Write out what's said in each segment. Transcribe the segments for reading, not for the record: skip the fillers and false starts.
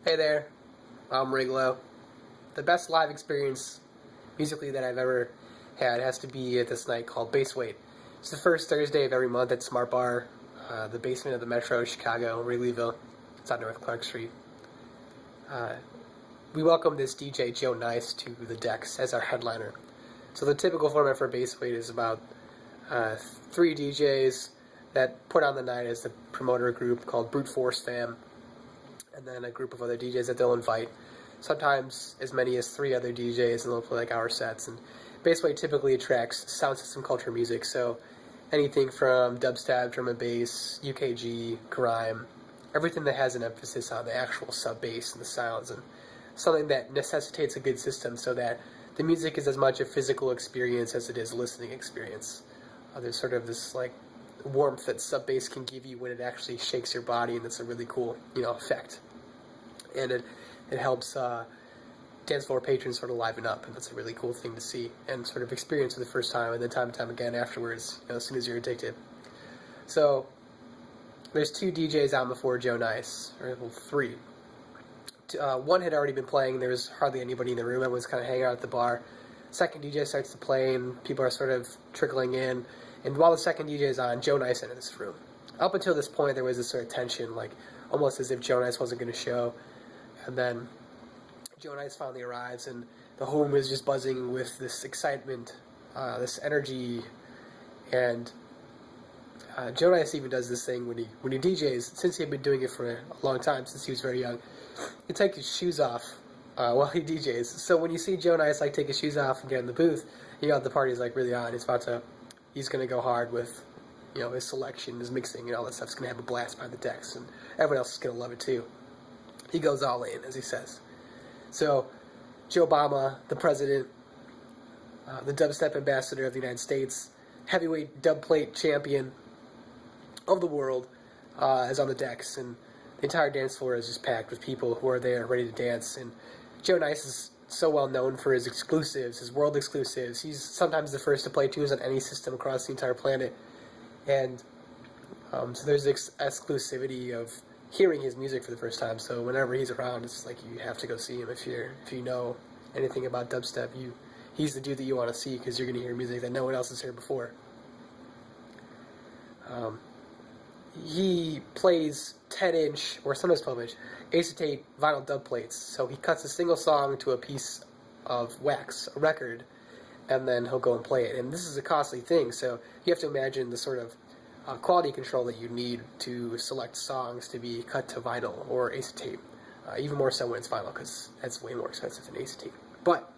Hey there, I'm Riglo. The best live experience musically that I've ever had has to be at this night called Baseweight. It's the first Thursday of every month at Smart Bar, the basement of the Metro, Chicago, Wrigleyville. It's on North Clark Street. We welcome this DJ Joe Nice to the decks as our headliner. So the typical format for Baseweight is about 3 DJs that put on the night as the promoter group called Brute Force Fam, and then a group of other DJs that they'll invite. Sometimes as many as 3 other DJs, and they'll play like our sets. And Baseweight typically attracts sound system culture music, so anything from dubstep, drum and bass, UKG, grime, everything that has an emphasis on the actual sub bass and the sounds, and something that necessitates a good system so that the music is as much a physical experience as it is a listening experience. There's sort of this like warmth that sub bass can give you when it actually shakes your body, and it's a really cool, effect. And it helps dance floor patrons sort of liven up, and that's a really cool thing to see and sort of experience for the first time, and then time and time again afterwards, as soon as you're addicted. So there's 2 DJs on before Joe Nice, or 3. One had already been playing. There was hardly anybody in the room. Everyone's kind of hanging out at the bar. Second DJ starts to play, and people are sort of trickling in. And while the second DJ is on, Joe Nice entered this room. Up until this point, there was this sort of tension, like almost as if Joe Nice wasn't going to show. And then Joe Nice finally arrives, and the whole room is just buzzing with this excitement, this energy. And Joe Nice even does this thing when he DJs, since he had been doing it for a long time, since he was very young. He takes his shoes off while he DJs. So when you see Joe Nice take his shoes off and get in the booth, the party's really on. He's gonna go hard with his selection, his mixing, and all that stuff. He's gonna have a blast by the decks, and everyone else is gonna love it too. He goes all in, as he says. So Joe Obama, the president, the dubstep ambassador of the United States, heavyweight dub plate champion of the world, is on the decks, and the entire dance floor is just packed with people who are there ready to dance. And Joe Nice is so well known for his exclusives, his world exclusives. He's sometimes the first to play tunes on any system across the entire planet. And so there's this exclusivity of hearing his music for the first time. So whenever he's around, it's like you have to go see him. If you know anything about dubstep, he's the dude that you want to see, because you're going to hear music that no one else has heard before. He plays 10-inch, or sometimes 12-inch, acetate vinyl dub plates. So he cuts a single song to a piece of wax, a record, and then he'll go and play it. And this is a costly thing, so you have to imagine the sort of quality control that you need to select songs to be cut to vinyl or acetate. Even more so when it's vinyl, because that's way more expensive than acetate. But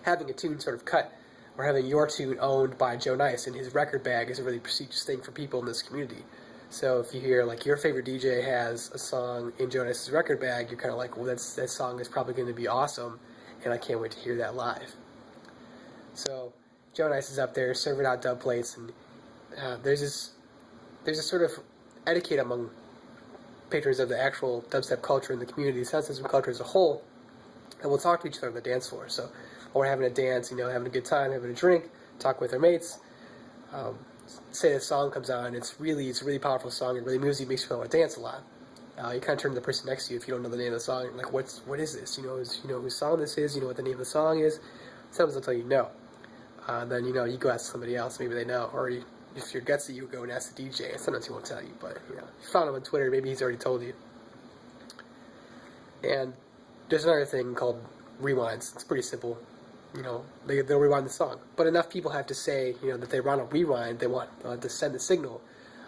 having a tune sort of cut, or having your tune owned by Joe Nice in his record bag, is a really prestigious thing for people in this community. So if you hear your favorite DJ has a song in Joe Nice's record bag, you're kind of like, well, that song is probably going to be awesome, and I can't wait to hear that live. So Joe Nice is up there serving out dub plates, and there's this sort of etiquette among patrons of the actual dubstep culture in the community, sound system culture as a whole, and we'll talk to each other on the dance floor. So while we're having a dance, having a good time, having a drink, talk with our mates, say a song comes on, it's a really powerful song, it really moves you, makes you want to dance a lot. You kind of turn to the person next to you if you don't know the name of the song, like, what is this? You know whose song this is, you know what the name of the song is. Sometimes they'll tell you no. Then, you go ask somebody else, maybe they know, or if you're gutsy, you go and ask the DJ. Sometimes he won't tell you, but, if you found him on Twitter, maybe he's already told you. And there's another thing called rewinds. It's pretty simple. They'll rewind the song. But enough people have to say, that they want to rewind, they want to send the signal,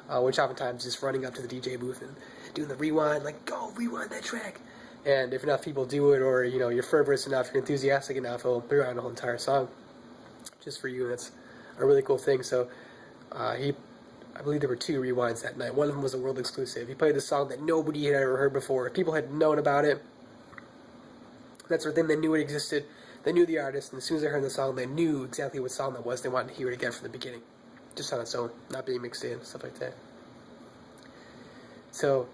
which oftentimes is running up to the DJ booth and doing the rewind, go, rewind that track. And if enough people do it, or, you're fervorous enough, you're enthusiastic enough, it'll rewind the whole entire song just for you, and it's a really cool thing. So, I believe there were 2 rewinds that night. One of them was a world exclusive. He played the song that nobody had ever heard before. If people had known about it, that sort of thing, they knew it existed. They knew the artist, and as soon as they heard the song, they knew exactly what song that was. They wanted to hear it again from the beginning, just on its own, not being mixed in, stuff like that. So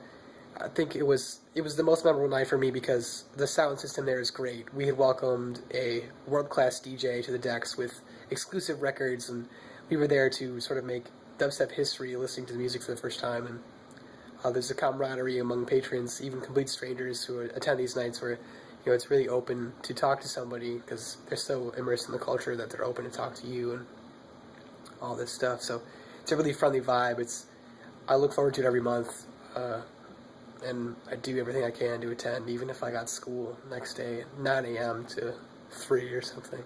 I think it was the most memorable night for me, because the sound system there is great. We had welcomed a world-class DJ to the decks with exclusive records, and we were there to sort of make dubstep history, listening to the music for the first time. And There's a camaraderie among patrons, even complete strangers who attend these nights, where it's really open to talk to somebody because they're so immersed in the culture that they're open to talk to you and all this stuff. So it's a really friendly vibe. I look forward to it every month, and I do everything I can to attend, even if I got school next day at 9 a.m. to 3 or something.